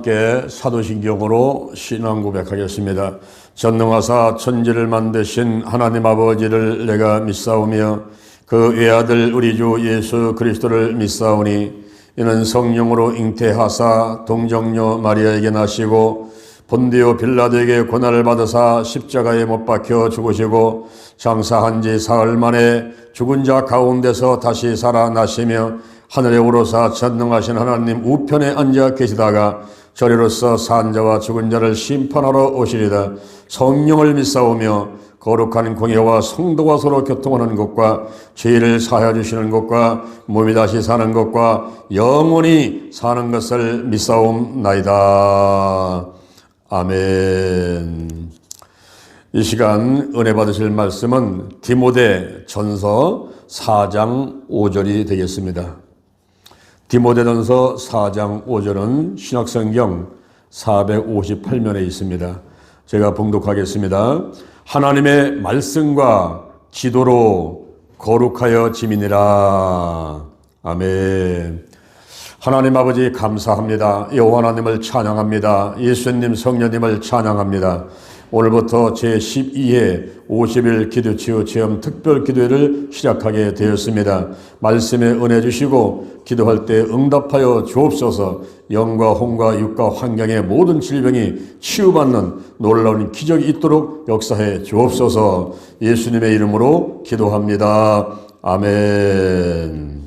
함께 사도신경으로 신앙 고백하겠습니다. 전능하사 천지를 만드신 하나님 아버지를 내가 믿사오며 그 외아들 우리 주 예수 그리스도를 믿사오니 이는 성령으로 잉태하사 동정녀 마리아에게 나시고 본디오 빌라도에게 고난을 받으사 십자가에 못 박혀 죽으시고 장사한 지 사흘 만에 죽은 자 가운데서 다시 살아나시며 하늘에 오르사 전능하신 하나님 우편에 앉아 계시다가 저리로서 산 자와 죽은 자를 심판하러 오시리다. 성령을 믿사오며 거룩한 공예와 성도와 서로 교통하는 것과 죄를 사하여 주시는 것과 몸이 다시 사는 것과 영원히 사는 것을 믿사옵나이다. 아멘. 이 시간 은혜 받으실 말씀은 디모데 전서 4장 5절이 되겠습니다. 디모데전서 4장 5절은 신약성경 458면에 있습니다. 제가 봉독하겠습니다. 하나님의 말씀과 기도로 거룩하여 지미니라. 아멘. 하나님 아버지 감사합니다. 여호와 하나님을 찬양합니다. 예수님 성령님을 찬양합니다. 오늘부터 제12회 50일 기도치유 체험 특별기도회를 시작하게 되었습니다. 말씀에 은혜 주시고 기도할 때 응답하여 주옵소서. 영과 혼과 육과 환경의 모든 질병이 치유받는 놀라운 기적이 있도록 역사해 주옵소서. 예수님의 이름으로 기도합니다. 아멘.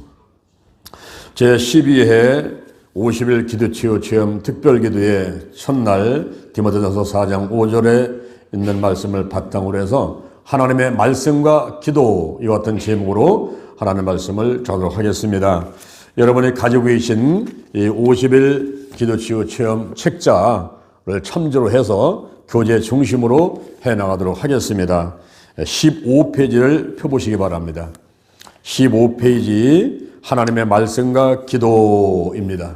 제12회 50일 기도치유 체험 특별기도의 첫날 디모데전서 4장 5절에 있는 말씀을 바탕으로 해서 하나님의 말씀과 기도 이와 같은 제목으로 하나님의 말씀을 전하도록 하겠습니다. 여러분이 가지고 계신 이 50일 기도치유 체험 책자를 참조로 해서 교재 중심으로 해나가도록 하겠습니다. 15페이지를 펴보시기 바랍니다. 15페이지 하나님의 말씀과 기도입니다.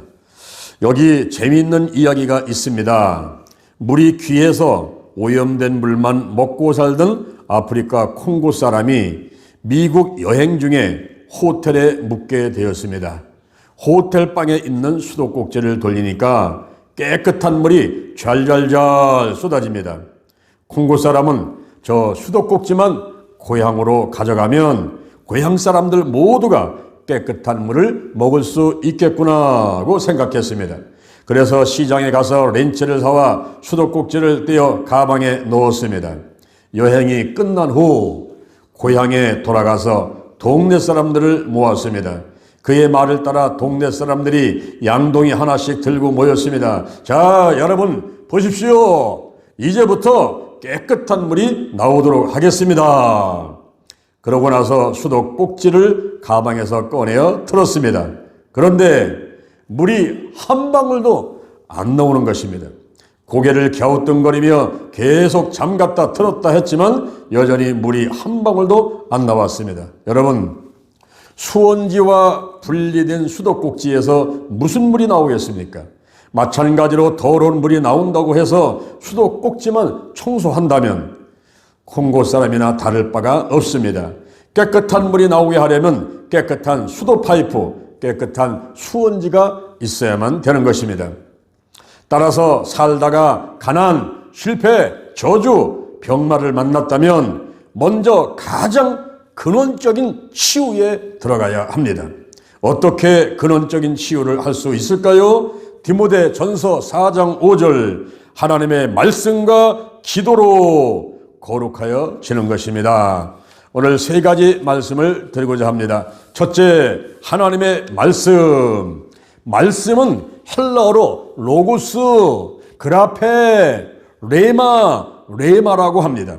여기 재미있는 이야기가 있습니다. 물이 귀해서 오염된 물만 먹고 살던 아프리카 콩고 사람이 미국 여행 중에 호텔에 묵게 되었습니다. 호텔 방에 있는 수도꼭지를 돌리니까 깨끗한 물이 잘잘잘 쏟아집니다. 콩고 사람은 저 수도꼭지만 고향으로 가져가면 고향 사람들 모두가 깨끗한 물을 먹을 수 있겠구나 하고 생각했습니다. 그래서 시장에 가서 렌치를 사와 수도꼭지를 떼어 가방에 넣었습니다. 여행이 끝난 후 고향에 돌아가서 동네 사람들을 모았습니다. 그의 말을 따라 동네 사람들이 양동이 하나씩 들고 모였습니다. 자, 여러분 보십시오. 이제부터 깨끗한 물이 나오도록 하겠습니다. 그러고 나서 수도꼭지를 가방에서 꺼내어 틀었습니다. 그런데 물이 한 방울도 안 나오는 것입니다. 고개를 갸우뚱거리며 계속 잠갔다 틀었다 했지만 여전히 물이 한 방울도 안 나왔습니다. 여러분, 수원지와 분리된 수도꼭지에서 무슨 물이 나오겠습니까? 마찬가지로 더러운 물이 나온다고 해서 수도꼭지만 청소한다면 콩고 사람이나 다를 바가 없습니다. 깨끗한 물이 나오게 하려면 깨끗한 수도 파이프, 깨끗한 수원지가 있어야만 되는 것입니다. 따라서 살다가 가난, 실패, 저주, 병마를 만났다면 먼저 가장 근원적인 치유에 들어가야 합니다. 어떻게 근원적인 치유를 할 수 있을까요? 디모데 전서 4장 5절 하나님의 말씀과 기도로 거룩하여 지는 것입니다. 오늘 세 가지 말씀을 드리고자 합니다. 첫째, 하나님의 말씀. 말씀은 헬라어로 로고스, 그라페, 레마라고 합니다.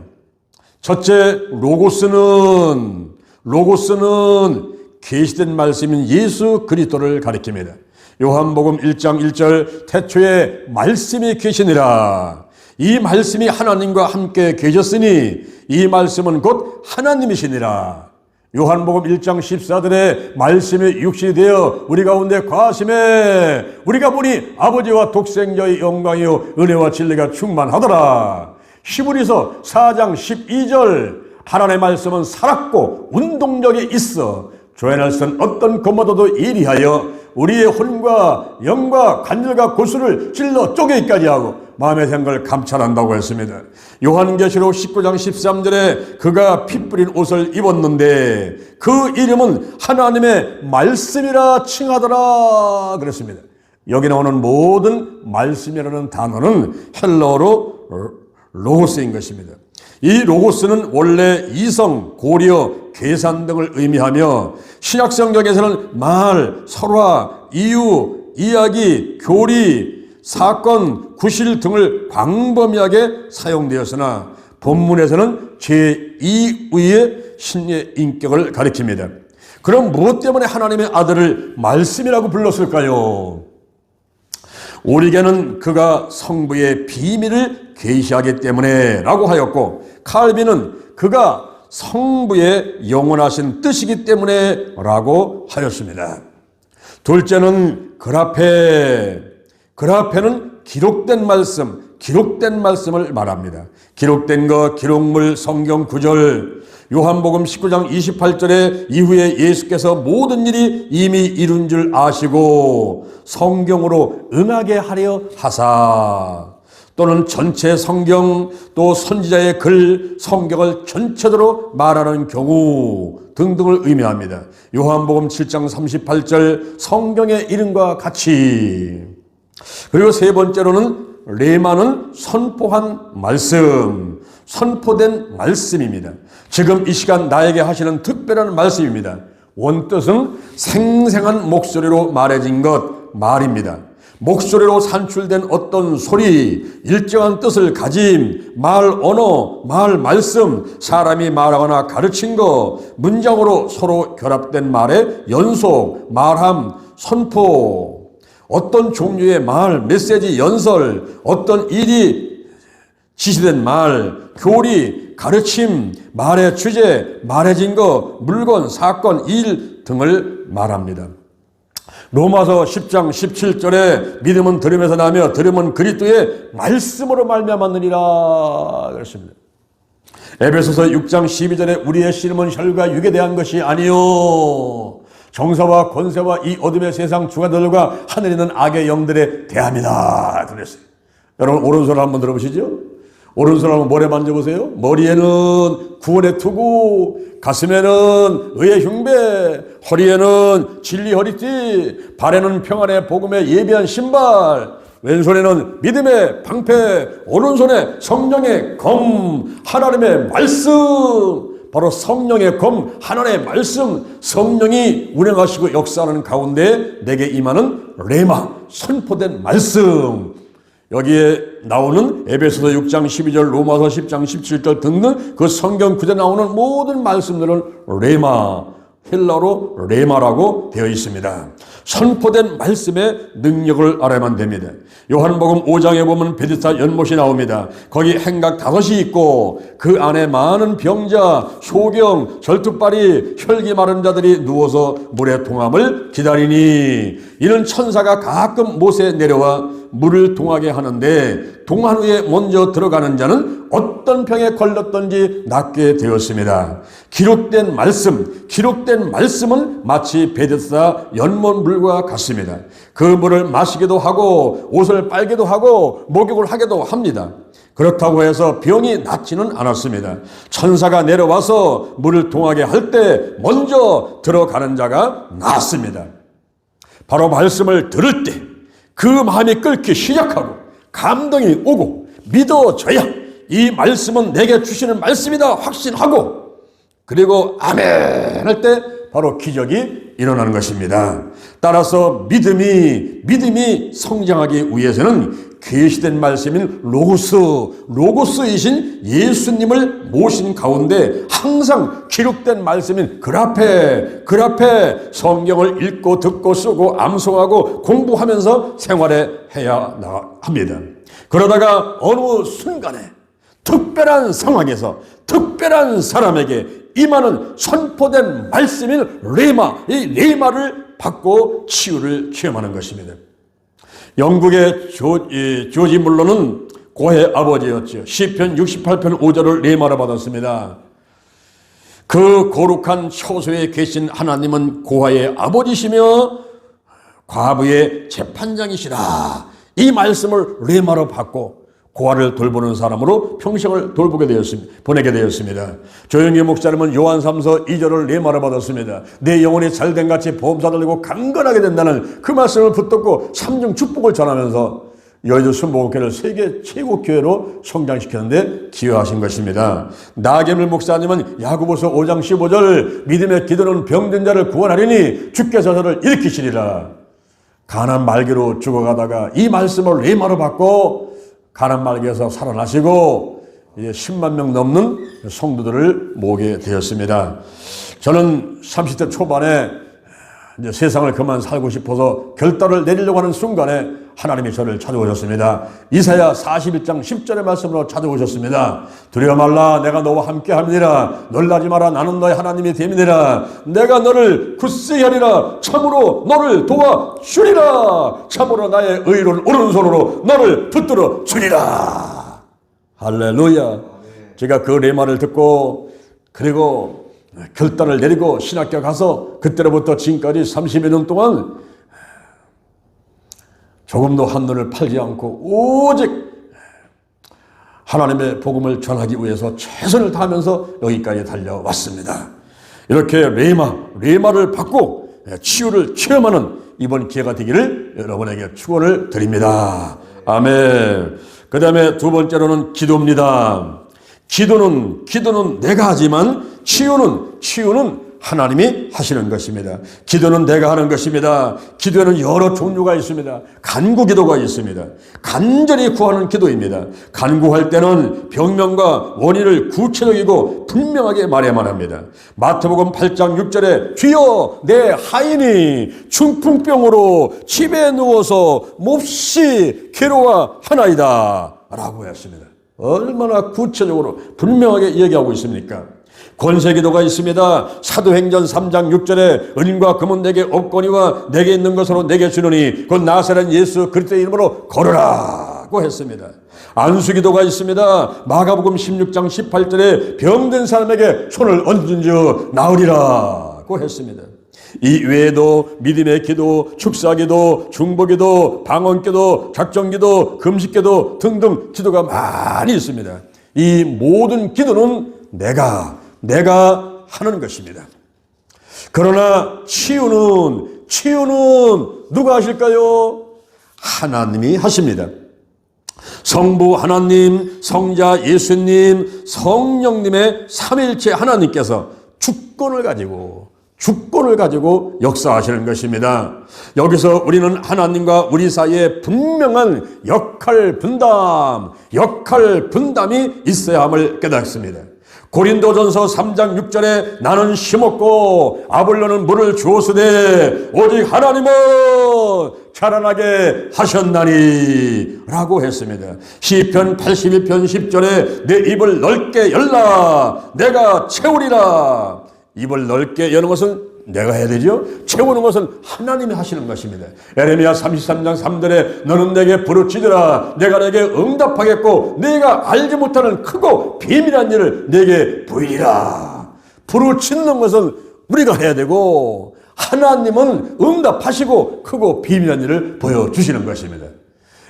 첫째, 로고스는 계시된 말씀인 예수 그리스도를 가리킵니다. 요한복음 1장 1절 태초에 말씀이 계시니라. 이 말씀이 하나님과 함께 계셨으니 이 말씀은 곧 하나님이시니라. 요한복음 1장 14절에 말씀이 육신이 되어 우리 가운데 거하심에 우리가 보니 아버지와 독생자의 영광이요 은혜와 진리가 충만하더라. 히브리서 4장 12절 하나님의 말씀은 살았고 운동력이 있어 조연할 수 없는 어떤 것마다도 예리하여 우리의 혼과 영과 관절과 골수를 찔러 쪼개기까지 하고 마음의 생각을 감찰한다고 했습니다. 요한계시록 19장 13절에 그가 피 뿌린 옷을 입었는데 그 이름은 하나님의 말씀이라 칭하더라 그랬습니다. 여기 나오는 모든 말씀이라는 단어는 헬라어로 로고스인 것입니다. 이 로고스는 원래 이성, 고려, 계산 등을 의미하며 신약성경에서는 말, 설화, 이유, 이야기, 교리, 사건, 구실 등을 광범위하게 사용되었으나 본문에서는 제2위의 신의 인격을 가리킵니다. 그럼 무엇 때문에 하나님의 아들을 말씀이라고 불렀을까요? 오리게는 그가 성부의 비밀을 계시하기 때문에 라고 하였고, 칼빈은 그가 성부의 영원하신 뜻이기 때문에 라고 하였습니다. 둘째는 그라페는 기록된 말씀을 말합니다. 기록된 것, 기록물, 성경 구절, 요한복음 19장 28절에 이후에 예수께서 모든 일이 이미 이룬 줄 아시고 성경으로 응하게 하려 하사, 또는 전체 성경, 또 선지자의 글, 성경을 전체적으로 말하는 경우 등등을 의미합니다. 요한복음 7장 38절 성경의 이름과 같이. 그리고 세 번째로는 레마는 선포한 말씀, 선포된 말씀입니다. 지금 이 시간 나에게 하시는 특별한 말씀입니다. 원뜻은 생생한 목소리로 말해진 것, 말입니다. 목소리로 산출된 어떤 소리, 일정한 뜻을 가진 말 언어, 말 말씀, 사람이 말하거나 가르친 것, 문장으로 서로 결합된 말의 연속, 말함, 선포, 어떤 종류의 말, 메시지, 연설, 어떤 일이 지시된 말, 교리, 가르침, 말의 주제, 말해진 것, 물건, 사건, 일 등을 말합니다. 로마서 10장 17절에 믿음은 들음에서 나며 들음은 그리스도의 말씀으로 말미암았느니라 그랬습니다. 에베소서 6장 12절에 우리의 씨름은 혈과 육에 대한 것이 아니요 정사와 권세와 이 어둠의 세상 주관들과 하늘에 있는 악의 영들에 대함이다 그랬어요. 여러분 오른손을 한번 들어보시죠. 오른손을 한번 머리에 만져보세요. 머리에는 구원의 투구, 가슴에는 의의 흉배, 허리에는 진리 허리띠, 발에는 평안의 복음의 예비한 신발, 왼손에는 믿음의 방패, 오른손에 성령의 검, 하나님의 말씀, 바로 성령의 검, 하나님의 말씀, 성령이 운행하시고 역사하는 가운데 내게 임하는 레마, 선포된 말씀. 여기에 나오는 에베소서 6장 12절, 로마서 10장 17절 등등 그 성경 구절에 나오는 모든 말씀들은 레마, 헬라어로 레마라고 되어 있습니다. 선포된 말씀의 능력을 알아야만 됩니다. 요한복음 5장에 보면 베데스다 연못이 나옵니다. 거기 행각 5이 있고 그 안에 많은 병자, 소경, 절뚝발이, 혈기 마른 자들이 누워서 물의 동함을 기다리니, 이는 천사가 가끔 못에 내려와 물을 동하게 하는데 동한 후에 먼저 들어가는 자는 어떤 병에 걸렸던지 낫게 되었습니다. 기록된 말씀은 마치 베데스다 연못 물과 같습니다. 그 물을 마시기도 하고 옷을 빨기도 하고 목욕을 하기도 합니다. 그렇다고 해서 병이 낫지는 않았습니다. 천사가 내려와서 물을 동하게 할 때 먼저 들어가는 자가 낫습니다. 바로 말씀을 들을 때 그 마음이 끓기 시작하고 감동이 오고 믿어져야 이 말씀은 내게 주시는 말씀이다 확신하고, 그리고 아멘 할 때 바로 기적이 일어나는 것입니다. 따라서 믿음이 성장하기 위해서는 계시된 말씀인 로고스이신 예수님을 모신 가운데 항상 기록된 말씀인 그라페 성경을 읽고 듣고 쓰고 암송하고 공부하면서 생활해 해야 합니다. 그러다가 어느 순간에 특별한 상황에서 특별한 사람에게 임하는 선포된 말씀인 레마, 이 레마를 받고 치유를 체험하는 것입니다. 영국의 조지 물러는 고해 아버지였죠. 시편 68편 5절을 레마로 받았습니다. 그 거룩한 처소에 계신 하나님은 고아의 아버지시며 과부의 재판장이시라. 이 말씀을 레마로 받고 고아를 돌보는 사람으로 평생을 보내게 되었습니다. 조영기 목사님은 요한3서 2절을 레마로 받았습니다. 내 영혼이 잘된 같이 보험사 들고 강건하게 된다는 그 말씀을 붙잡고 삼중 축복을 전하면서 여의도 순복음교회를 세계 최고 교회로 성장시켰는데 기여하신 것입니다. 나계밀 목사님은 야고보서 5장 15절 믿음의 기도는 병든 자를 구원하리니 주께서 저를 일으키시리라. 가난 말기로 죽어가다가 이 말씀을 레마로 받고 가난 말기에서 살아나시고 이제 10만 명 넘는 성도들을 모으게 되었습니다. 저는 30대 초반에 이제 세상을 그만 살고 싶어서 결단을 내리려고 하는 순간에 하나님이 저를 찾아오셨습니다. 이사야 41장 10절의 말씀으로 찾아오셨습니다. 두려워 말라, 내가 너와 함께 함이니라. 놀라지 마라, 나는 너의 하나님이 됨이니라. 내가 너를 굳세게 하리라. 참으로 너를 도와주리라. 참으로 나의 의로운 오른손으로 너를 붙들어 주리라. 할렐루야. 제가 그 레마를 듣고 그리고 결단을 내리고 신학교 가서 그때로부터 지금까지 30여 년 동안 조금도 한눈을 팔지 않고 오직 하나님의 복음을 전하기 위해서 최선을 다하면서 여기까지 달려왔습니다. 이렇게 레마를 받고 치유를 체험하는 이번 기회가 되기를 여러분에게 축원을 드립니다. 아멘. 그 다음에 두 번째로는 기도입니다. 기도는 내가 하지만 치유는 하나님이 하시는 것입니다. 기도는 내가 하는 것입니다. 기도에는 여러 종류가 있습니다. 간구기도가 있습니다. 간절히 구하는 기도입니다. 간구할 때는 병명과 원인을 구체적이고 분명하게 말해야만 합니다. 마태복음 8장 6절에 주여 내 하인이 중풍병으로 집에 누워서 몹시 괴로워하나이다 라고 했습니다. 얼마나 구체적으로 분명하게 얘기하고 있습니까? 권세기도가 있습니다. 사도행전 3장 6절에 은과 금은 내게 없거니와 내게 있는 것으로 내게 주노니 곧 나사렛 예수 그리스도의 이름으로 걸으라고 했습니다. 안수기도가 있습니다. 마가복음 16장 18절에 병든 사람에게 손을 얹은즉 나으리라고 했습니다. 이 외에도 믿음의 기도, 축사기도, 중보기도, 방언기도, 작정기도, 금식기도 등등 기도가 많이 있습니다. 이 모든 기도는 내가 하는 것입니다. 그러나 치유는 누가 하실까요? 하나님이 하십니다. 성부 하나님, 성자 예수님, 성령님의 삼위일체 하나님께서 주권을 가지고 역사하시는 것입니다. 여기서 우리는 하나님과 우리 사이에 분명한 역할 분담이 있어야 함을 깨닫습니다. 고린도전서 3장 6절에 나는 심었고 아볼로는 물을 주었으되 오직 하나님은 자라나게 하셨나니 라고 했습니다. 시편 81편 10절에 내 입을 넓게 열라 내가 채우리라. 입을 넓게 여는 것은 내가 해야 되죠. 채우는 것은 하나님이 하시는 것입니다. 에레미야 33장 3절에 너는 내게 부르짖으라 내가 내게 응답하겠고 네가 알지 못하는 크고 비밀한 일을 내게 보이리라. 부르짖는 것은 우리가 해야 되고 하나님은 응답하시고 크고 비밀한 일을 보여주시는 것입니다.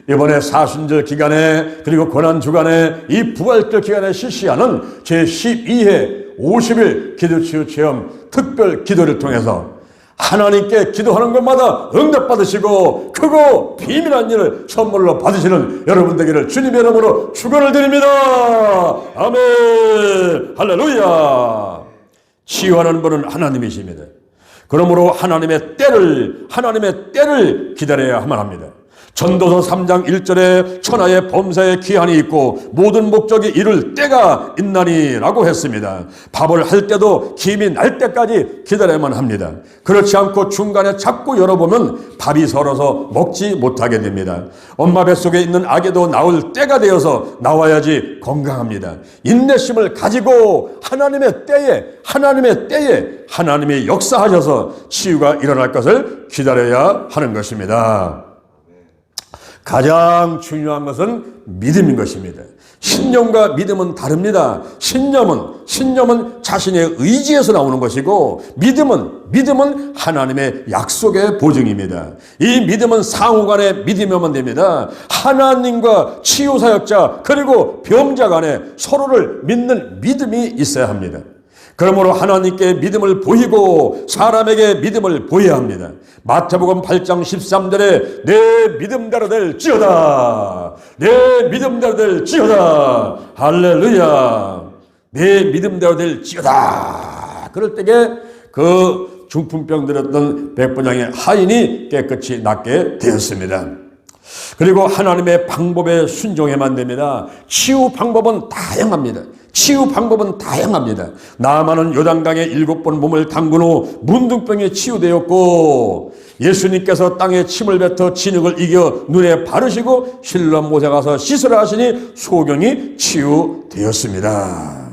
이번에 사순절 기간에 그리고 고난주간에 이 부활절 기간에 실시하는 제12회 50일 기도치유 체험 특별 기도를 통해서 하나님께 기도하는 것마다 응답받으시고 크고 비밀한 일을 선물로 받으시는 여러분 되기를 주님의 이름으로 축원을 드립니다. 아멘. 할렐루야. 치유하는 분은 하나님이십니다. 그러므로 하나님의 때를 기다려야만 합니다. 전도서 3장 1절에 천하의 범사에 기한이 있고 모든 목적이 이룰 때가 있나니라고 했습니다. 밥을 할 때도 김이 날 때까지 기다려야만 합니다. 그렇지 않고 중간에 자꾸 열어보면 밥이 설어서 먹지 못하게 됩니다. 엄마 뱃속에 있는 아기도 나올 때가 되어서 나와야지 건강합니다. 인내심을 가지고 하나님의 때에 하나님이 역사하셔서 치유가 일어날 것을 기다려야 하는 것입니다. 가장 중요한 것은 믿음인 것입니다. 신념과 믿음은 다릅니다. 신념은 자신의 의지에서 나오는 것이고, 믿음은 하나님의 약속의 보증입니다. 이 믿음은 상호간의 믿음이면 됩니다. 하나님과 치유사역자 그리고 병자 간에 서로를 믿는 믿음이 있어야 합니다. 그러므로 하나님께 믿음을 보이고 사람에게 믿음을 보여야 합니다. 마태복음 8장 13절에 내 믿음대로 될지어다. 내 믿음대로 될지어다. 할렐루야. 내 믿음대로 될지어다. 그럴 때에 그 중풍병 들었던 백부장의 하인이 깨끗이 낫게 되었습니다. 그리고 하나님의 방법에 순종해만 됩니다. 치유 방법은 다양합니다. 나아만은 요단강에 7번 몸을 담근 후 문둥병에 치유되었고, 예수님께서 땅에 침을 뱉어 진흙을 이겨 눈에 바르시고 실로 못에 가서 씻으라 하시니 소경이 치유되었습니다.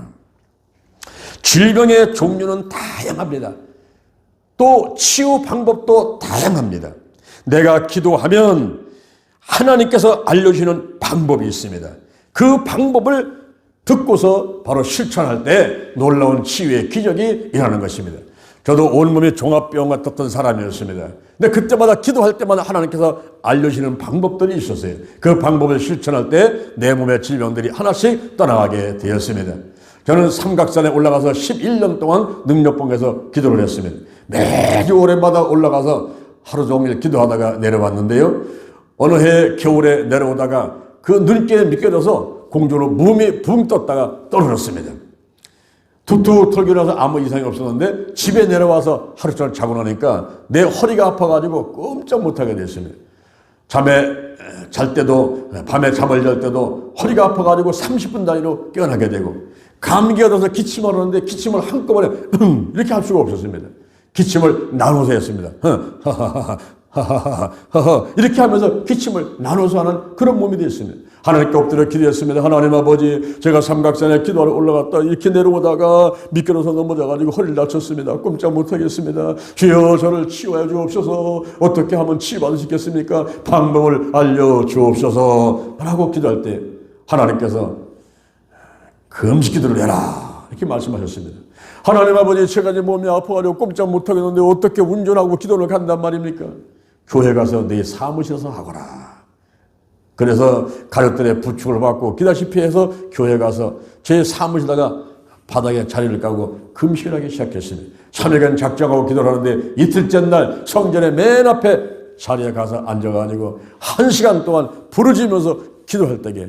질병의 종류는 다양합니다. 또 치유 방법도 다양합니다. 내가 기도하면 하나님께서 알려주시는 방법이 있습니다. 그 방법을 듣고서 바로 실천할 때 놀라운 치유의 기적이 일어나는 것입니다. 저도 온몸이 종합병 같았던 사람이었습니다. 근데 그때마다 기도할 때마다 하나님께서 알려주시는 방법들이 있었어요. 그 방법을 실천할 때 내 몸의 질병들이 하나씩 떠나가게 되었습니다. 저는 삼각산에 올라가서 11년 동안 능력봉에서 기도를 했습니다. 매주 올해마다 올라가서 하루 종일 기도하다가 내려왔는데요. 어느 해 겨울에 내려오다가 그 눈길에 미껴져서 공중으로 몸이 붕 떴다가 떨어졌습니다. 툭툭 털기라서 아무 이상이 없었는데 집에 내려와서 하루 종일 자고 나니까 내 허리가 아파가지고 꼼짝 못하게 됐습니다. 밤에 잠을 잘 때도 허리가 아파가지고 30분 단위로 깨어나게 되고, 감기가 들어서 기침을 하는데 기침을 한꺼번에 이렇게 할 수가 없었습니다. 기침을 나눠서 했습니다. 이렇게 하면서 기침을 나눠서 하는 그런 몸이 되었습니다. 하나님께 엎드려 기도했습니다. 하나님 아버지, 제가 삼각산에 기도하러 올라갔다 이렇게 내려오다가 미끄러서 넘어져가지고 허리를 다쳤습니다. 꼼짝 못하겠습니다. 주여 저를 치유해 주옵소서. 어떻게 하면 치유받을 수 있겠습니까? 방법을 알려주옵소서 라고 기도할 때 하나님께서 금식 기도를 해라 이렇게 말씀하셨습니다. 하나님 아버지, 제가 이제 몸이 아파가지고 꼼짝 못하겠는데 어떻게 운전하고 기도를 간단 말입니까? 교회 가서 네 사무실에서 하거라. 그래서 가족들의 부축을 받고 기다시피 해서 교회 가서 제 사무실에다가 바닥에 자리를 까고 금식을 하기 시작했습니다. 3일간 작정하고 기도를 하는데 이틀째 날 성전의 맨 앞에 자리에 가서 앉아가지고 1시간 동안 부르짖으면서 기도할 때에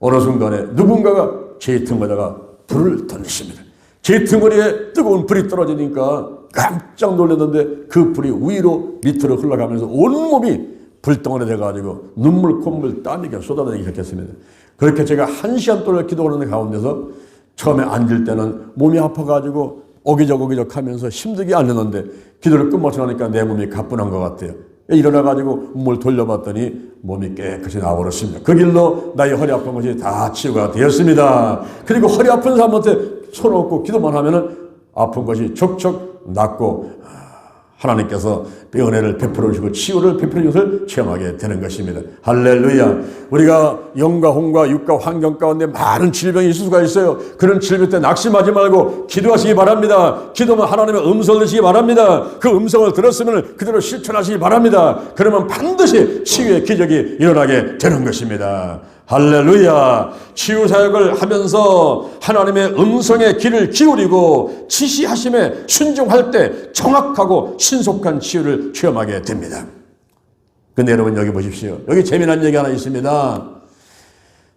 어느 순간에 누군가가 제 등에다가 불을 던졌습니다. 제 등허리에 뜨거운 불이 떨어지니까 깜짝 놀랐는데 그 불이 위로 밑으로 흘러가면서 온몸이 불덩어리 돼가지고 눈물, 콧물, 땀이 쏟아내기 시작했습니다. 그렇게 제가 1시간 동안 기도하는 가운데서 처음에 앉을 때는 몸이 아파가지고 오기적 하면서 힘들게 앉았는데 기도를 끝마치고 나니까 내 몸이 가뿐한 것 같아요. 일어나가지고 몸을 돌려봤더니 몸이 깨끗이 나와버렸습니다. 그 길로 나의 허리 아픈 것이 다 치유가 되었습니다. 그리고 허리 아픈 사람한테 손 얹고 기도만 하면은 아픈 것이 척척 낫고 하나님께서 은혜를 베풀어 주시고 치유를 베풀어 주신 것을 체험하게 되는 것입니다. 할렐루야. 우리가 영과 혼과 육과 환경 가운데 많은 질병이 있을 수가 있어요. 그런 질병 때 낙심하지 말고 기도하시기 바랍니다. 기도면 하나님의 음성을 듣시기 바랍니다. 그 음성을 들었으면 그대로 실천하시기 바랍니다. 그러면 반드시 치유의 기적이 일어나게 되는 것입니다. 할렐루야. 치유사역을 하면서 하나님의 음성에 귀를 기울이고 지시하심에 순종할 때 정확하고 신속한 치유를 체험하게 됩니다. 근데 여러분 여기 보십시오. 여기 재미난 얘기 하나 있습니다.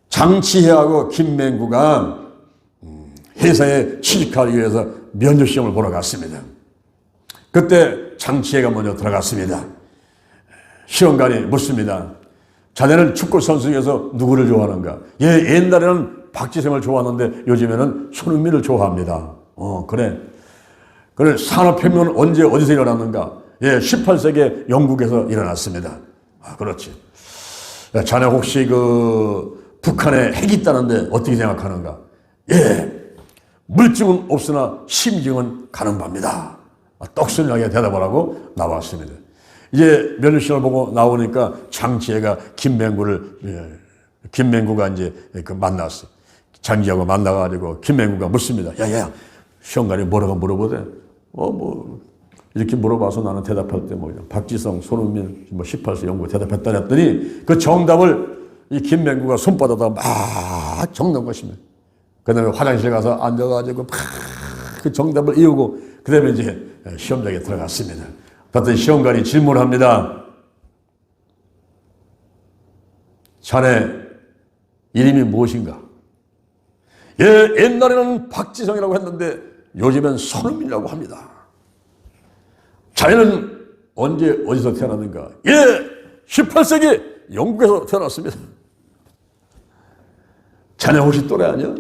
장치혜하고 김맹구가 회사에 취직하기 위해서 면접시험을 보러 갔습니다. 그때 장치혜가 먼저 들어갔습니다. 시험관이 묻습니다. 자네는 축구 선수 중에서 누구를 좋아하는가? 옛날에는 박지성을 좋아하는데 요즘에는 손흥민을 좋아합니다. 그래. 그래, 산업혁명은 언제 어디서 일어났는가? 18세기에 영국에서 일어났습니다. 그렇지. 자네 혹시 북한에 핵이 있다는데 어떻게 생각하는가? 물증은 없으나 심증은 가는 바입니다. 떡순하게 대답을 하고 나왔습니다. 이제 며느리를 보고 나오니까 장치혜가 김맹구가 이제 그 만났어. 장지하고 만나가지고 김맹구가 묻습니다. 야, 시험관이 뭐라고 물어보대? 이렇게 물어봐서 나는 대답할 때 박지성, 손흥민 18세 연구 대답했다 했더니 그 정답을 이 김맹구가 손바닥에다 막 적는 것입니다. 그 다음에 화장실 가서 앉아가지고 막 그 정답을 이루고 그 다음에 이제 시험장에 들어갔습니다. 그랬더니 시험관이 질문합니다. 자네 이름이 무엇인가? 옛날에는 박지성이라고 했는데 요즘엔 손흥민이라고 합니다. 자네는 언제 어디서 태어났는가? 18세기 영국에서 태어났습니다. 자네 혹시 또래 아니야?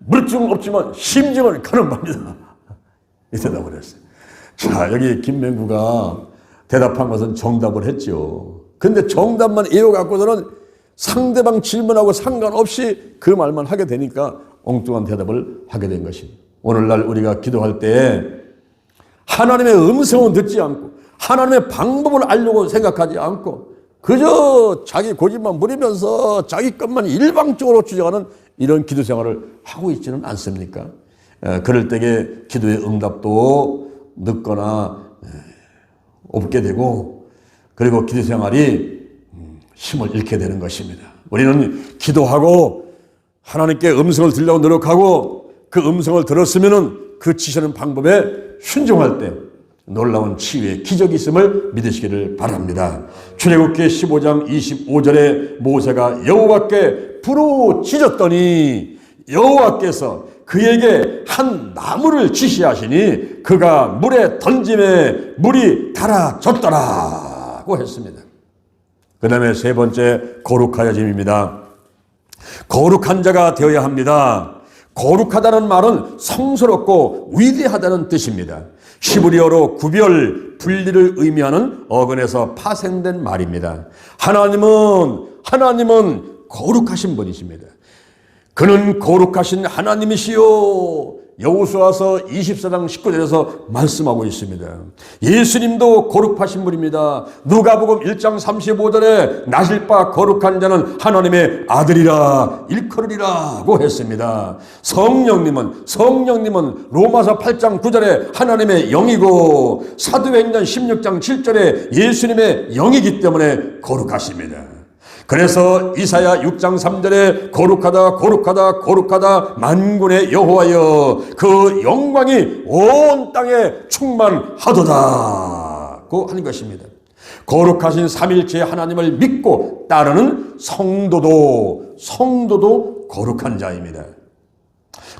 물증은 없지만 심증은 가는 겁니다. 이 대답을 했어요. 자, 여기 김맹구가 대답한 것은 정답을 했죠. 근데 정답만 이어갖고서는 상대방 질문하고 상관없이 그 말만 하게 되니까 엉뚱한 대답을 하게 된 것입니다. 오늘날 우리가 기도할 때 하나님의 음성은 듣지 않고 하나님의 방법을 알려고 생각하지 않고 그저 자기 고집만 부리면서 자기 것만 일방적으로 주장하는 이런 기도 생활을 하고 있지는 않습니까? 그럴 때에 기도의 응답도 늦거나 없게 되고 그리고 기도 생활이 힘을 잃게 되는 것입니다. 우리는 기도하고 하나님께 음성을 들으려고 노력하고 그 음성을 들었으면은 그 지시하는 방법에 순종할 때 놀라운 치유의 기적이 있음을 믿으시기를 바랍니다. 출애굽기 15장 25절에 모세가 여호와께 부르짖었더니 여호와께서 그에게 한 나무를 지시하시니 그가 물에 던짐에 물이 달아졌더라고 했습니다. 그 다음에 세 번째 거룩하여짐입니다. 거룩한 자가 되어야 합니다. 거룩하다는 말은 성스럽고 위대하다는 뜻입니다. 히브리어로 구별, 분리를 의미하는 어근에서 파생된 말입니다. 하나님은 거룩하신 분이십니다. 그는 거룩하신 하나님이시요. 여호수아서 24장 19절에서 말씀하고 있습니다. 예수님도 거룩하신 분입니다. 누가복음 1장 35절에 나실 바 거룩한 자는 하나님의 아들이라 일컬으리라고 했습니다. 성령님은 로마서 8장 9절에 하나님의 영이고 사도행전 16장 7절에 예수님의 영이기 때문에 거룩하십니다. 그래서 이사야 6장 3절에 거룩하다 만군의 여호와여 그 영광이 온 땅에 충만하도다고 하는 것입니다. 거룩하신 삼일체 하나님을 믿고 따르는 성도도 거룩한 자입니다.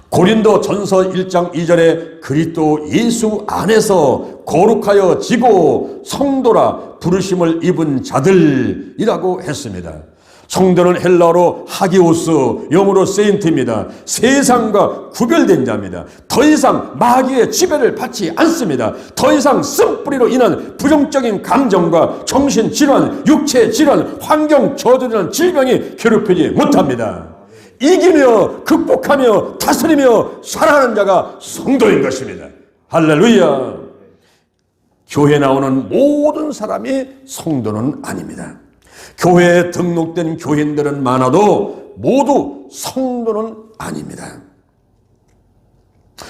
고린도 전서 1장 2절에 그리스도 예수 안에서 거룩하여 지고 성도라 부르심을 입은 자들이라고 했습니다. 성도는 헬라어로 하기오스, 영어로 세인트입니다. 세상과 구별된 자입니다. 더 이상 마귀의 지배를 받지 않습니다. 더 이상 쓴뿌리로 인한 부정적인 감정과 정신질환, 육체질환, 환경 저주라는 질병이 괴롭히지 못합니다. 이기며 극복하며 다스리며 살아가는 자가 성도인 것입니다. 할렐루야. 교회에 나오는 모든 사람이 성도는 아닙니다. 교회에 등록된 교인들은 많아도 모두 성도는 아닙니다.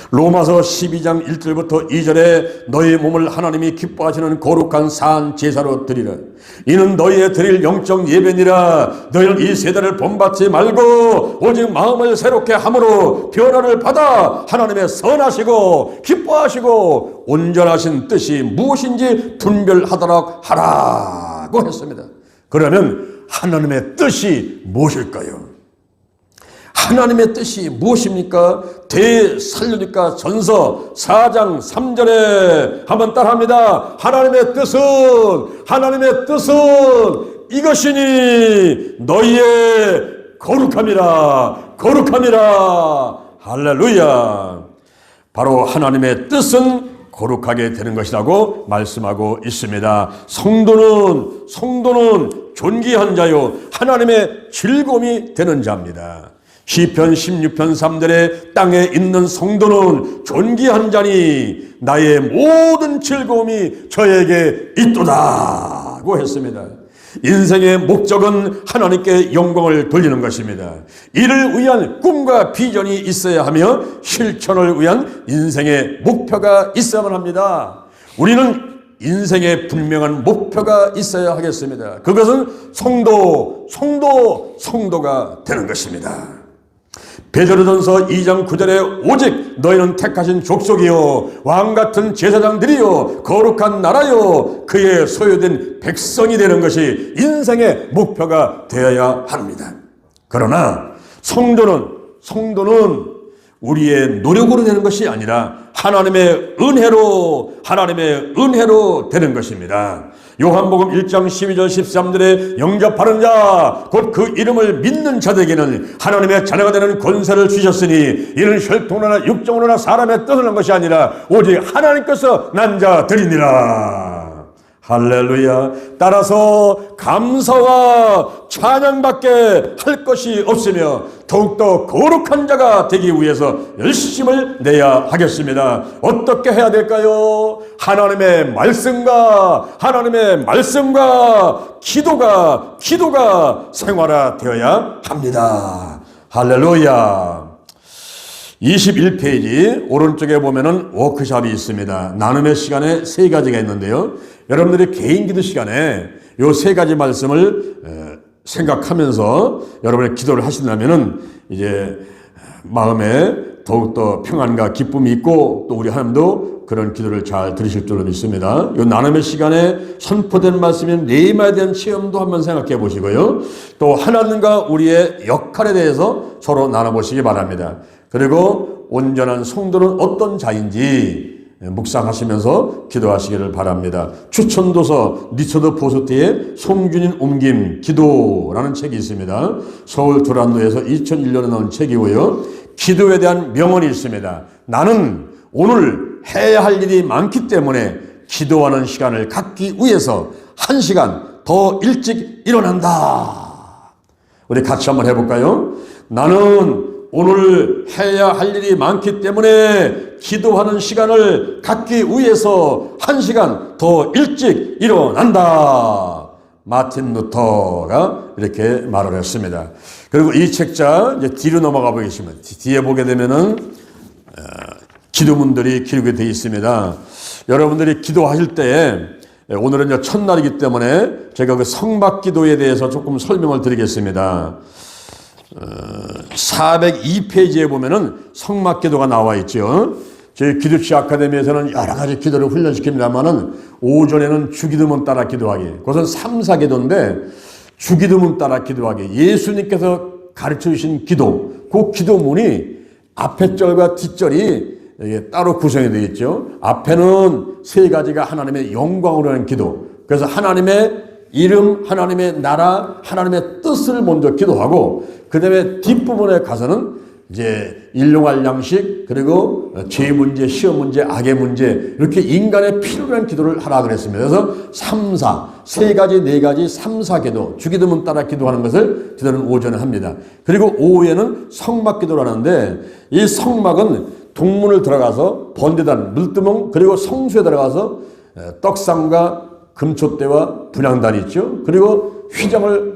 로마서 12장 1절부터 2절에 너희 몸을 하나님이 기뻐하시는 거룩한 산 제사로 드리라. 이는 너희의 드릴 영적 예배니라. 너희는 이 세대를 본받지 말고 오직 마음을 새롭게 함으로 변화를 받아 하나님의 선하시고 기뻐하시고 온전하신 뜻이 무엇인지 분별하도록 하라고 했습니다. 그러면 하나님의 뜻이 무엇일까요? 하나님의 뜻이 무엇입니까? 대살로니가 전서 4장 3절에 한번 따라합니다. 하나님의 뜻은 이것이니 너희의 거룩함이라. 할렐루야. 바로 하나님의 뜻은 거룩하게 되는 것이라고 말씀하고 있습니다. 성도는 존귀한 자요 하나님의 즐거움이 되는 자입니다. 시편 16편 3절에 땅에 있는 성도는 존귀한 자니 나의 모든 즐거움이 저에게 있도다고 했습니다. 인생의 목적은 하나님께 영광을 돌리는 것입니다. 이를 위한 꿈과 비전이 있어야 하며 실천을 위한 인생의 목표가 있어야만 합니다. 우리는 인생에 분명한 목표가 있어야 하겠습니다. 그것은 성도가 되는 것입니다. 베드로전서 2장 9절에 오직 너희는 택하신 족속이요 왕같은 제사장들이요 거룩한 나라요 그의 소유된 백성이 되는 것이 인생의 목표가 되어야 합니다. 그러나 성도는 우리의 노력으로 되는 것이 아니라 하나님의 은혜로 되는 것입니다. 요한복음 1장 12절 13절에 영접하는 자 곧 그 이름을 믿는 자들에게는 하나님의 자녀가 되는 권세를 주셨으니 이는 혈통으로나 육정으로나 사람의 뜻을 한 것이 아니라 오직 하나님께서 난 자들이니라. 할렐루야. 따라서 감사와 찬양밖에 할 것이 없으며 더욱더 거룩한 자가 되기 위해서 열심을 내야 하겠습니다. 어떻게 해야 될까요? 하나님의 말씀과 기도가 생활화되어야 합니다. 할렐루야. 21페이지 오른쪽에 보면은 워크숍이 있습니다. 나눔의 시간에 3가지가 있는데요. 여러분들이 개인 기도 시간에 요 3가지 말씀을 생각하면서 여러분의 기도를 하신다면은 이제 마음에 더욱더 평안과 기쁨이 있고 또 우리 하나님도 그런 기도를 잘 들으실 줄로 믿습니다. 이 나눔의 시간에 선포된 말씀인 레마에 대한 체험도 한번 생각해 보시고요. 또 하나님과 우리의 역할에 대해서 서로 나눠보시기 바랍니다. 그리고 온전한 성도는 어떤 자인지 묵상하시면서 기도하시기를 바랍니다. 추천도서 리처드 보스트의 송준인 옮김 기도라는 책이 있습니다. 서울 두란노에서 2001년에 나온 책이고요. 기도에 대한 명언이 있습니다. 나는 오늘 해야 할 일이 많기 때문에 기도하는 시간을 갖기 위해서 1시간 더 일찍 일어난다. 우리 같이 한번 해볼까요? 나는 오늘 해야 할 일이 많기 때문에 기도하는 시간을 갖기 위해서 1시간 더 일찍 일어난다. 마틴 루터가 이렇게 말을 했습니다. 그리고 이 책자 이제 뒤로 넘어가 보겠습니다. 뒤에 보게 되면은 기도문들이 기록이 되어 있습니다. 여러분들이 기도하실 때 오늘은 이제 첫날이기 때문에 제가 그 성막 기도에 대해서 조금 설명을 드리겠습니다. 402페이지에 보면은 성막 기도가 나와 있죠. 저희 기도치 아카데미에서는 여러 가지 기도를 훈련시킵니다만은 오전에는 주기도문 따라 기도하기. 그것은 3, 4기도인데 주기도문 따라 기도하기. 예수님께서 가르쳐 주신 기도. 그 기도문이 앞에 절과 뒷절이 따로 구성이 되어 있죠. 앞에는 3가지가 하나님의 영광으로 하는 기도. 그래서 하나님의 이름, 하나님의 나라, 하나님의 뜻을 먼저 기도하고 그 다음에 뒷부분에 가서는 이제 일용할 양식 그리고 죄 문제, 시험 문제, 악의 문제 이렇게 인간의 필요한 기도를 하라 그랬습니다. 그래서 3, 4, 3가지, 4가지, 3, 4기도 주기도문 따라 기도하는 것을 기도는 오전에 합니다. 그리고 오후에는 성막 기도를 하는데 이 성막은 동문을 들어가서 번제단, 물두멍 그리고 성수에 들어가서 떡상과 금촛대와 분향단이 있죠. 그리고 휘장을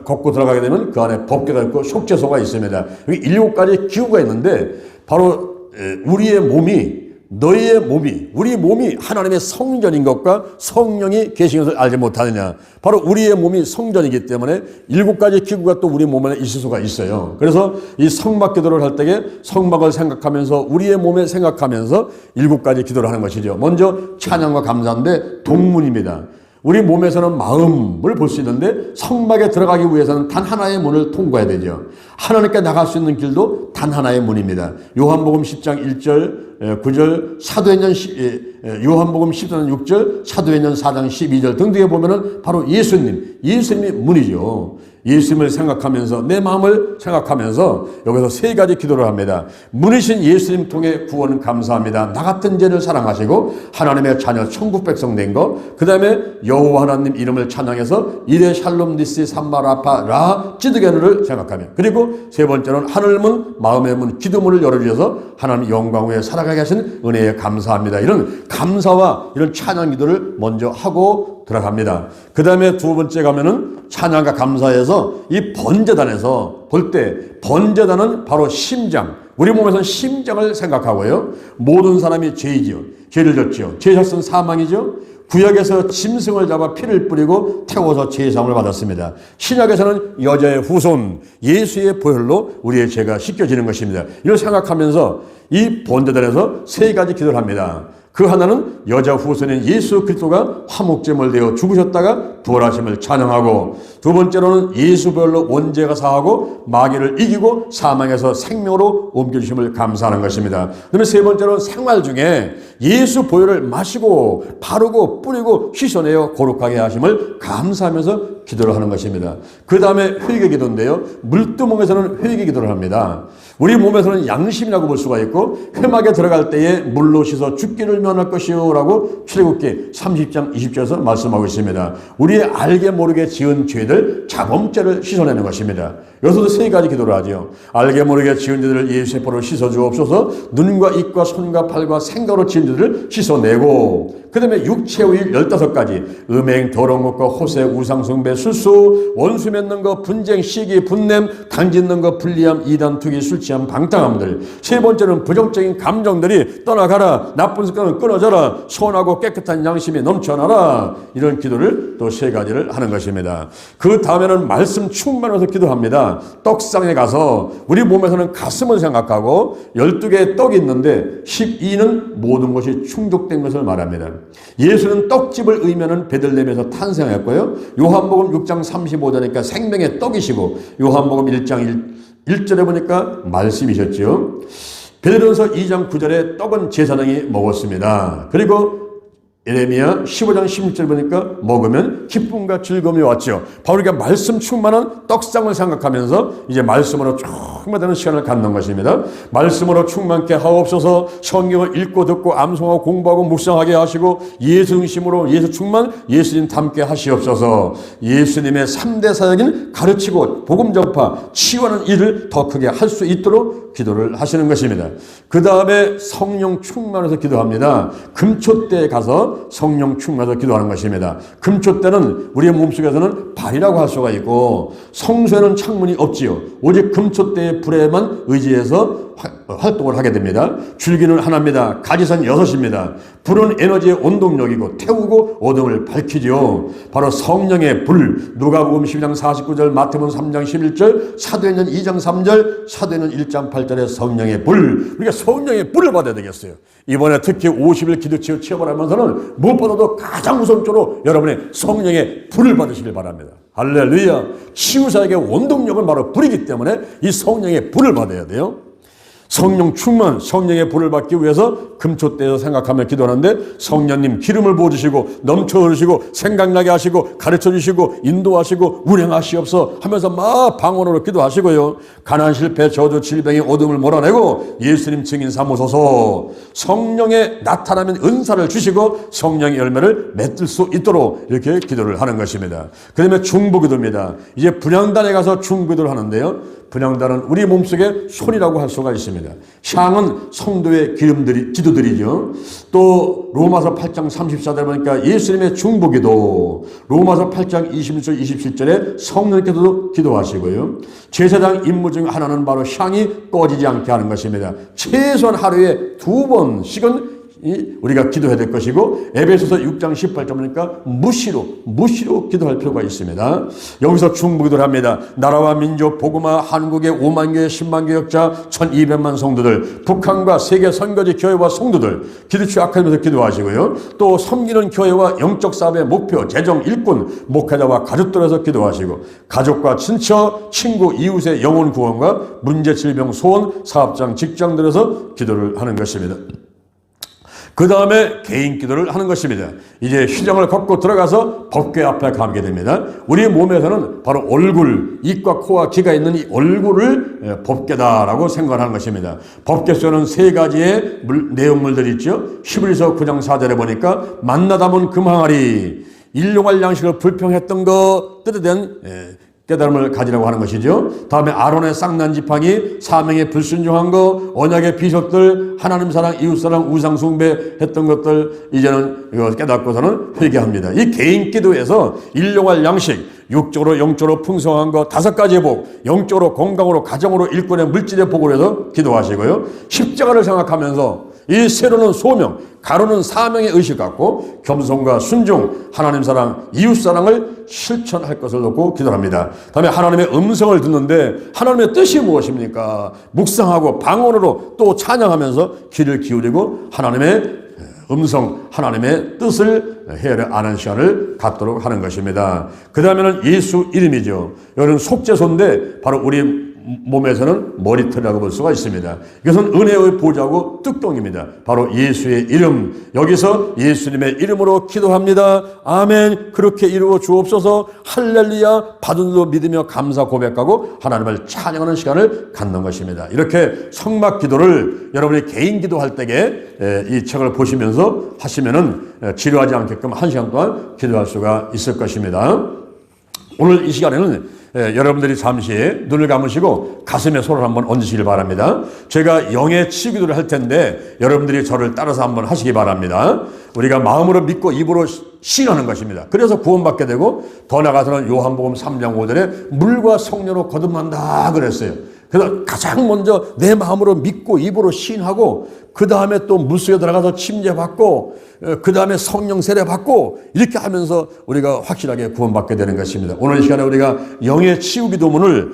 걷고 들어가게 되면 그 안에 법궤가 있고 속죄소가 있습니다. 여기 7가지 기구가 있는데 바로 우리의 몸이 우리 몸이 하나님의 성전인 것과 성령이 계신 것을 알지 못하느냐. 바로 우리의 몸이 성전이기 때문에 7가지 기구가 또 우리 몸에 있을 수가 있어요. 그래서 이 성막 기도를 할 때에 성막을 생각하면서 우리의 몸에 생각하면서 7가지 기도를 하는 것이죠. 먼저 찬양과 감사인데 동문입니다. 우리 몸에서는 마음을 볼 수 있는데 성막에 들어가기 위해서는 단 하나의 문을 통과해야 되죠. 하나님께 나갈 수 있는 길도 단 하나의 문입니다. 요한복음 10장 1절 9절, 요한복음 14장 6절, 사도행전 4장 12절 등등에 보면은 바로 예수님이 문이죠. 예수님을 생각하면서 내 마음을 생각하면서 여기서 세 가지 기도를 합니다. 문이신 예수님 통해 구원은 감사합니다. 나 같은 죄를 사랑하시고 하나님의 자녀 천국 백성 된 거, 그 다음에 여호와 하나님 이름을 찬양해서 이레 샬롬 니시 삼마라파 라 찌드게누를 생각하며, 그리고 세 번째로는 하늘문 마음의 문 기도문을 열어주셔서 하나님 영광 위에 살아가게 하신 은혜에 감사합니다. 이런 감사와 이런 찬양 기도를 먼저 하고 들어갑니다. 그 다음에 두 번째 가면은 찬양과 감사에서 이 번제단에서 볼 때, 번제단은 바로 심장, 우리 몸에서는 심장을 생각하고요. 모든 사람이 죄이지요. 죄를 졌지요. 죄 졌은 사망이죠. 구약에서 짐승을 잡아 피를 뿌리고 태워서 죄사함을 받았습니다. 신약에서는 여자의 후손 예수의 보혈로 우리의 죄가 씻겨지는 것입니다. 이걸 생각하면서 이 번제단에서 세 가지 기도를 합니다. 그 하나는 여자 후손인 예수 그리스도가 화목제물 되어 죽으셨다가 부활하심을 찬양하고, 두 번째로는 예수 보혈로 원죄가 사하고 마귀를 이기고 사망에서 생명으로 옮겨주심을 감사하는 것입니다. 그다음에 세 번째로는 생활 중에 예수 보혈을 마시고 바르고 뿌리고 씻어내어 거룩하게 하심을 감사하면서 기도를 하는 것입니다. 그 다음에 회개 기도인데요. 물두멍에서는 회개 기도를 합니다. 우리 몸에서는 양심이라고 볼 수가 있고, 회막에 들어갈 때에 물로 씻어 죽기를 면할 것이요 라고 출애굽기 30장 20절에서 말씀하고 있습니다. 우리의 알게 모르게 지은 죄들, 자범죄를 씻어내는 것입니다. 여기서도 세 가지 기도를 하죠. 알게 모르게 지은 죄들을 예수의 보혈로 씻어 주옵소서. 눈과 입과 손과 팔과 생각으로 지은 죄들을 씻어내고, 그 다음에 육체의 일 15가지, 음행, 더러운 것과 호세, 우상숭배, 술수, 원수 맺는 것, 분쟁, 시기, 분냄, 당짓는 것, 불리함, 이단, 투기, 술 취함, 방탕함들. 세 번째는 부정적인 감정들이 떠나가라. 나쁜 습관은 끊어져라. 선하고 깨끗한 양심이 넘쳐나라. 이런 기도를 또 세 가지를 하는 것입니다. 그 다음에는 말씀 충만해서 기도합니다. 떡상에 가서 우리 몸에서는 가슴을 생각하고 12개의 떡이 있는데 12는 모든 것이 충족된 것을 말합니다. 예수는 떡집을 의미하는 베들레헴에서 탄생했고요. 요한복음 6장 35절이니까 생명의 떡이시고, 요한복음 1장 1절에 보니까 말씀이셨죠. 베드로전서 2장 9절에 떡은 제사장이 먹었습니다. 그리고 예레미야 15장 16절 보니까 먹으면 기쁨과 즐거움이 왔죠. 바로 우리가 말씀 충만한 떡상을 생각하면서 이제 말씀으로 충만하는 시간을 갖는 것입니다. 말씀으로 충만케 하옵소서. 성경을 읽고 듣고 암송하고 공부하고 묵상하게 하시고, 예수 중심으로 예수 충만, 예수님 닮게 하시옵소서. 예수님의 3대 사역인 가르치고 복음 전파, 치유하는 일을 더 크게 할 수 있도록 기도를 하시는 것입니다. 그 다음에 성령 충만해서 기도합니다. 금초 때에 가서 성령 충만해서 기도하는 것입니다. 금초 때는 우리의 몸속에서는 발이라고 할 수가 있고, 성소에는 창문이 없지요. 오직 금초 때의 불에만 의지해서 활동을 하게 됩니다. 줄기는 하나입니다. 가지선 6입니다. 불은 에너지의 원동력이고 태우고 어둠을 밝히죠. 바로 성령의 불. 누가복음 12장 49절, 마태복음 3장 11절, 사도행전 2장 3절, 사도행전 1장 8절의 성령의 불. 우리가 성령의 불을 받아야 되겠어요. 이번에 특히 50일 기도치유 체험을 하면서는 무엇보다도 가장 우선적으로 여러분의 성령의 불을 받으시길 바랍니다. 할렐루야. 치유사역의 원동력은 바로 불이기 때문에 이 성령의 불을 받아야 돼요. 성령 충만, 성령의 불을 받기 위해서 금초 때에서 생각하며 기도하는데, 성령님 기름을 부어주시고 넘쳐 흐르시고 생각나게 하시고 가르쳐 주시고 인도하시고 운행하시옵소서 하면서 막 방언으로 기도하시고요. 가난, 실패, 저주, 질병의 어둠을 몰아내고 예수님 증인 삼으소서. 성령의 나타나면 은사를 주시고 성령의 열매를 맺을 수 있도록 이렇게 기도를 하는 것입니다. 그 다음에 중보기도입니다. 이제 분향단에 가서 중보기도를 하는데요. 분향단은 우리 몸속에 손이라고 할 수가 있습니다. 향은 성도의 기도들이죠. 또 로마서 8장 34절 보니까 예수님의 중보기도, 로마서 8장 26절 27절에 성령께서도 기도하시고요. 제사장 임무 중 하나는 바로 향이 꺼지지 않게 하는 것입니다. 최소한 하루에 2번씩은 우리가 기도해야 될 것이고, 에베소서 6장 18절 보니까 무시로 기도할 필요가 있습니다. 여기서 중보기도를 합니다. 나라와 민족, 복음화, 한국의 5만 교회, 10만 교역자, 1200만 성도들, 북한과 세계 선거지 교회와 성도들, 기도치 아카데미에서 기도하시고요. 또 섬기는 교회와 영적 사업의 목표, 재정, 일꾼, 목회자와 가족들에서 기도하시고, 가족과 친처, 친구, 이웃의 영혼 구원과 문제, 질병, 소원, 사업장, 직장들에서 기도를 하는 것입니다. 그 다음에 개인 기도를 하는 것입니다. 이제 시정을 걷고 들어가서 법궤 앞에 가게 됩니다. 우리 몸에서는 바로 얼굴, 입과 코와 귀가 있는 이 얼굴을 법궤다라고 생각하는 것입니다. 법궤서는 세 가지의 내용물들이 있죠. 히브리서 9장 4절에 보니까 만나다면 금항아리, 일용할 양식을 불평했던 것 뜻에 대한 깨달음을 가지라고 하는 것이죠. 다음에 아론의 쌍난 지팡이, 사명에 불순종한 거, 언약의 비석들, 하나님 사랑, 이웃 사랑, 우상 숭배했던 것들 이제는 이거 깨닫고서는 회개합니다. 이 개인 기도에서 일용할 양식, 육적으로 영적으로 풍성한 거 5가지의 복, 영적으로 건강으로 가정으로 일꾼의 물질의 복을 해서 기도하시고요. 십자가를 생각하면서 이 세로는 소명, 가로는 사명의 의식 갖고 겸손과 순종, 하나님 사랑, 이웃 사랑을 실천할 것을 놓고 기도합니다. 다음에 하나님의 음성을 듣는데 하나님의 뜻이 무엇입니까? 묵상하고 방언으로 또 찬양하면서 귀를 기울이고 하나님의 음성, 하나님의 뜻을 헤아려 아는 시간을 갖도록 하는 것입니다. 그 다음에는 예수 이름이죠. 이거는 속죄소인데 바로 우리 몸에서는 머리털이라고 볼 수가 있습니다. 이것은 은혜의 보좌고 뚝동입니다. 바로 예수의 이름. 여기서 예수님의 이름으로 기도합니다. 아멘. 그렇게 이루어 주옵소서. 할렐루야. 받은 줄 믿으며 감사 고백하고 하나님을 찬양하는 시간을 갖는 것입니다. 이렇게 성막 기도를 여러분이 개인 기도할 때에 이 책을 보시면서 하시면은 지루하지 않게끔 1시간 동안 기도할 수가 있을 것입니다. 오늘 이 시간에는 여러분들이 잠시 눈을 감으시고 가슴에 손을 한번 얹으시길 바랍니다. 제가 영의 치유기도를 할 텐데 여러분들이 저를 따라서 한번 하시기 바랍니다. 우리가 마음으로 믿고 입으로 시인하는 것입니다. 그래서 구원받게 되고 더 나아가서는 요한복음 3장 5절에 물과 성령으로 거듭난다 그랬어요. 그래서 가장 먼저 내 마음으로 믿고 입으로 시인하고 그 다음에 또 물속에 들어가서 침례받고 그 다음에 성령 세례받고 이렇게 하면서 우리가 확실하게 구원받게 되는 것입니다. 오늘 이 시간에 우리가 영의 치유 기도문을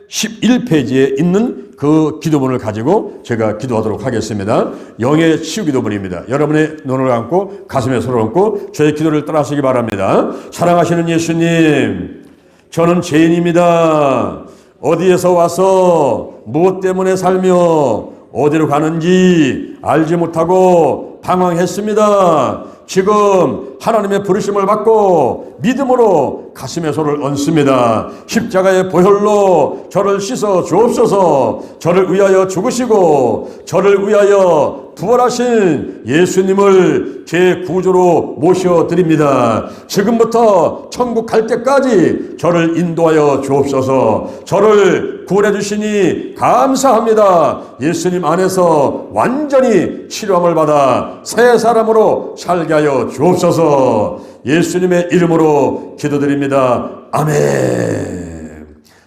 411페이지에 있는 그 기도문을 가지고 제가 기도하도록 하겠습니다. 영의 치유 기도문입니다. 여러분의 눈을 감고 가슴에 손을 얹고 저의 기도를 따라하시기 바랍니다. 사랑하시는 예수님, 저는 죄인입니다. 어디에서 와서 무엇 때문에 살며 어디로 가는지 알지 못하고 방황했습니다. 지금 하나님의 부르심을 받고 믿음으로 가슴에 손을 얹습니다. 십자가의 보혈로 저를 씻어 주옵소서. 저를 위하여 죽으시고 저를 위하여 부활하신 예수님을 제 구주로 모셔드립니다. 지금부터 천국 갈 때까지 저를 인도하여 주옵소서. 저를 구원해 주시니 감사합니다. 예수님 안에서 완전히 치료함을 받아 새 사람으로 살게 하여 주옵소서. 예수님의 이름으로 기도드립니다. 아멘.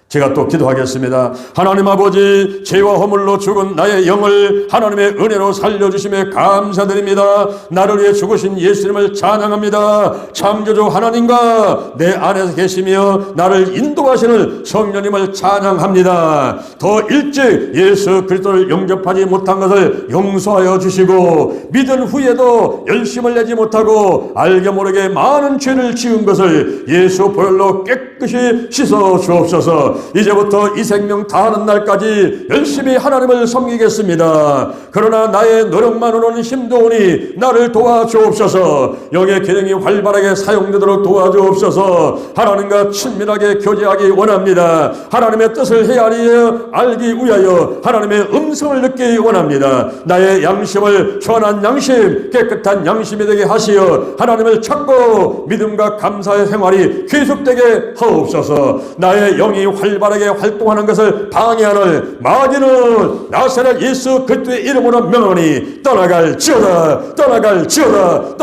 제가 또 기도하겠습니다. 하나님 아버지, 죄와 허물로 죽은 나의 영을 하나님의 은혜로 살려주심에 감사드립니다. 나를 위해 죽으신 예수님을 찬양합니다. 창조주 하나님과 내 안에서 계시며 나를 인도하시는 성령님을 찬양합니다. 더 일찍 예수 그리스도를 영접하지 못한 것을 용서하여 주시고 믿은 후에도 열심을 내지 못하고 알게 모르게 많은 죄를 지은 것을 예수 보혈로 깨끗이 씻어 주옵소서. 이제부터 이 생명 다하는 날까지 열심히 하나님을 섬기겠습니다. 그러나 나의 노력만으로는 힘도 오니 나를 도와주옵소서. 영의 기능이 활발하게 사용되도록 도와주옵소서. 하나님과 친밀하게 교제하기 원합니다. 하나님의 뜻을 헤아리어 알기 위하여 하나님의 음성을 듣기 원합니다. 나의 양심을 선한 양심, 깨끗한 양심이 되게 하시어 하나님을 찾고 믿음과 감사의 생활이 계속되게 하옵소서. 나의 영이 활발하게 활동하는 것을 방해하는 마귀는 나사렛 예수 그리스도의 이름으로 명하니 떠나갈지어다. 떠나갈지어다.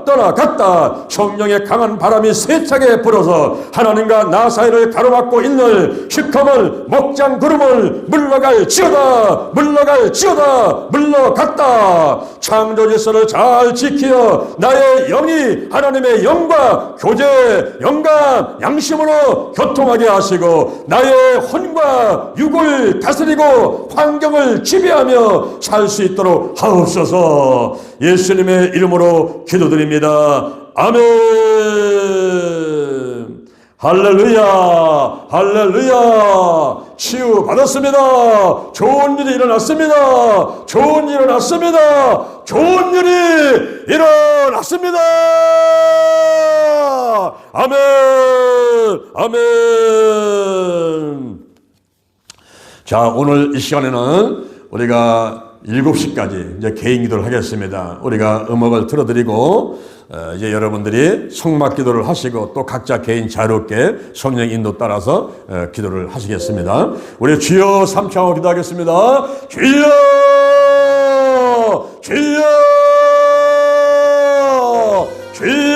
떠나갔다. 성령의 강한 바람이 세차게 불어서 하나님과 나 사이를 가로막고 있는 시커먼 먹장 구름을 물러갈지어다. 물러갔다. 창조 질서를 잘 지키어 나의 영이 하나님의 영과 교제, 영감, 양심으로 교통하게 하시고 나의 혼과 육을 다스리고 환경을 지배하며 살 수 있도록 하옵소서. 예수님의 이름으로 기도드립니다. 아멘. 할렐루야, 할렐루야. 치유 받았습니다. 좋은 일이 일어났습니다. 좋은 일이 일어났습니다. 좋은 일이 일어났습니다. 아멘, 아멘. 자, 오늘 이 시간에는 우리가 7시까지 이제 개인 기도를 하겠습니다. 우리가 음악을 틀어드리고 이제 여러분들이 성막 기도를 하시고 또 각자 개인 자유롭게 성령 인도 따라서 기도를 하시겠습니다. 우리 주여 3창으로 기도하겠습니다. 주여, 주여, 주여.